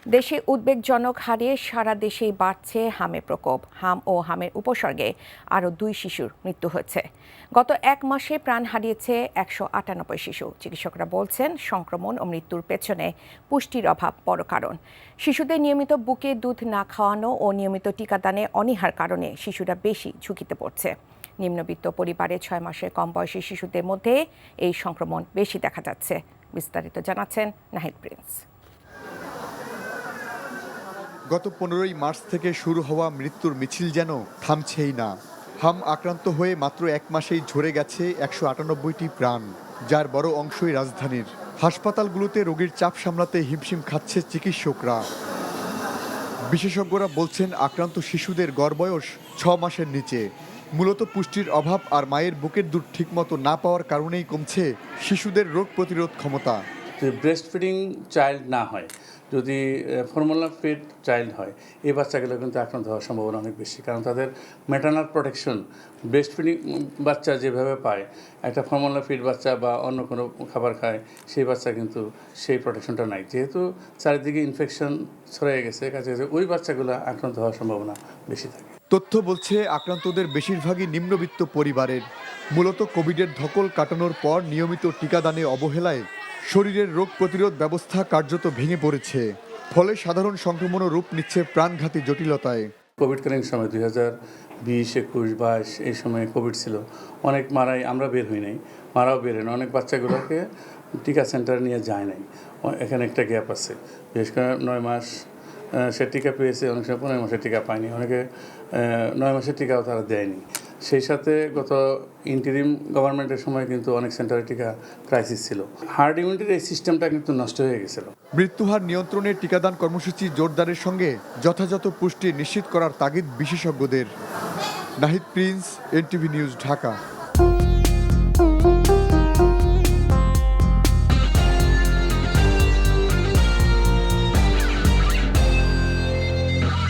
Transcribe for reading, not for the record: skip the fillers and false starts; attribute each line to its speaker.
Speaker 1: দেশে উদ্বেগজনক হারে সারা দেশেই বাড়ছে হামের প্রকোপ। হাম ও হামের উপসর্গে আরও 2 শিশুর মৃত্যু হয়েছে। গত 1 মাসে প্রাণ হারিয়েছে 198 শিশু। চিকিৎসকরা বলছেন, সংক্রমণ ও মৃত্যুর পেছনে পুষ্টির অভাব বড় কারণ। শিশুদের নিয়মিত বুকে দুধ না খাওয়ানো ও নিয়মিত টিকাদানে অনীহার কারণে শিশুরা বেশি ঝুঁকিতে পড়ছে। নিম্নবিত্ত পরিবারে 6 মাসের কম বয়সী শিশুদের মধ্যে এই সংক্রমণ বেশি দেখা যাচ্ছে। বিস্তারিত জানাচ্ছেন নাহিদ প্রিন্স।
Speaker 2: গত 15ই মার্চ থেকে শুরু হওয়া মৃত্যুর মিছিল যেন থামছেই না। হাম আক্রান্ত হয়ে মাত্র 1 মাসেই ঝরে গেছে 198টি প্রাণ, যার বড় অংশই রাজধানীর। হাসপাতালগুলোতে রোগীর চাপ সামলাতে হিমশিম খাচ্ছে চিকিৎসকরা। বিশেষজ্ঞরা বলছেন, আক্রান্ত শিশুদের গড় বয়স 6 মাসের নিচে। মূলত পুষ্টির অভাব আর মায়ের বুকের দুধ ঠিকমতো না পাওয়ার কারণেই কমছে শিশুদের রোগ প্রতিরোধ ক্ষমতা।
Speaker 3: ব্রেস্ট ফিডিং চাইল্ড না হয়, যদি ফর্মুলা ফিড চাইল্ড হয়, এই বাচ্চাগুলো কিন্তু আক্রান্ত হওয়ার সম্ভাবনা অনেক বেশি। কারণ তাদের ম্যাটারনাল প্রোটেকশন ব্রেস্ট ফিডিং বাচ্চা যেভাবে পায়, একটা ফর্মুলা ফিড বাচ্চা বা অন্য কোনো খাবার খায়, সেই বাচ্চা কিন্তু সেই প্রোটেকশনটা নাই। যেহেতু চারিদিকে ইনফেকশন ছড়িয়ে গেছে, কাছে ওই বাচ্চাগুলো আক্রান্ত হওয়ার সম্ভাবনা বেশি থাকে।
Speaker 2: তথ্য বলছে, আক্রান্তদের বেশিরভাগই নিম্নবিত্ত পরিবারের। মূলত কোভিডের ধকল কাটানোর পর নিয়মিত টিকাদানে অবহেলায় শরীরের রোগ প্রতিরোধ ব্যবস্থা কার্যত ভেঙে পড়েছে। ফলে সাধারণ সংক্রমণও রূপ নিচ্ছে প্রাণঘাতী জটিলতায়।
Speaker 3: কোভিডকালীন সময় 2020, 21, 22 এই সময় কোভিড ছিল, অনেক আমরা বের হই নাই, মারাও বের হয় না। অনেক বাচ্চাগুলোকে টিকা সেন্টারে নিয়ে যায় নাই। এখানে একটা গ্যাপ আছে, বিশেষ করে 9 মাস সে টিকা পেয়েছে, অনেক সময় 15 মাসের টিকা পায়নি, অনেকে 9 মাসের টিকাও তারা দেয়নি। সেই সাথে গত ইন্টারিম গভর্নমেন্টের সময় কিন্তু অনেক সেন্টারে টিকা ক্রাইসিস ছিল। হার্ড ইমিউনিটির এই সিস্টেমটা কিন্তু নষ্ট হয়ে গেছিল।
Speaker 2: মৃত্যুহার নিয়ন্ত্রণে টিকাদান কর্মসূচি জোরদারের সঙ্গে যথাযথ পুষ্টি নিশ্চিত করার তাগিদ বিশেষজ্ঞদের। Nahid Prince, NTV news, Dhaka.